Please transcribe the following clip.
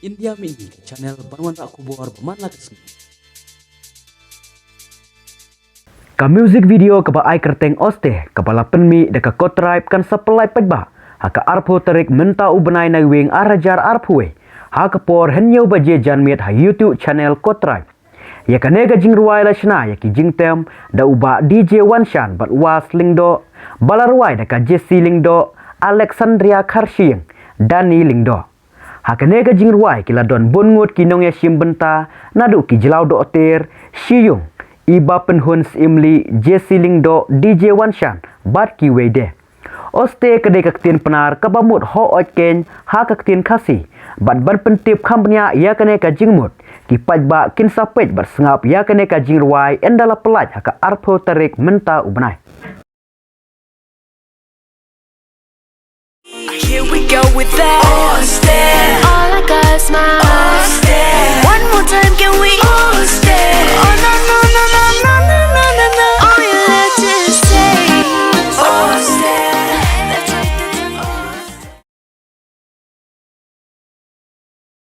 India Mini channel Banwan Aku Buar Bermanla Kesini. Ka music video ka ba ai kerteng oste kepala penmi deka kotribe kan supply pajba haka arpo terik menta ubenai na wing arajar arpwe haka por henyo baje janmiet ha YouTube channel kotribe ya kanega jing ruai la shna ya ki jing tem da uba DJ Wanshan bat was lingdo balarwai deka Jesse lingdo Alexandria Karshing Dani lingdo haka nega jing ruai kila don bonngot kinong ya shimbenta nadu ki jilau do oter shiyung iba penhun imli Jesse lingdo DJ Wanshan bat ki wede oste kedai kaktin penar kabamut ho oken ha kaktin kasi bat ban pentip kampnya ya kene ka jingmut ki pajba kin sapet bat sengap ya kene ka jing ruai endala pelaj haka arpo tarik menta ubnai. Here we go with that. All I got is my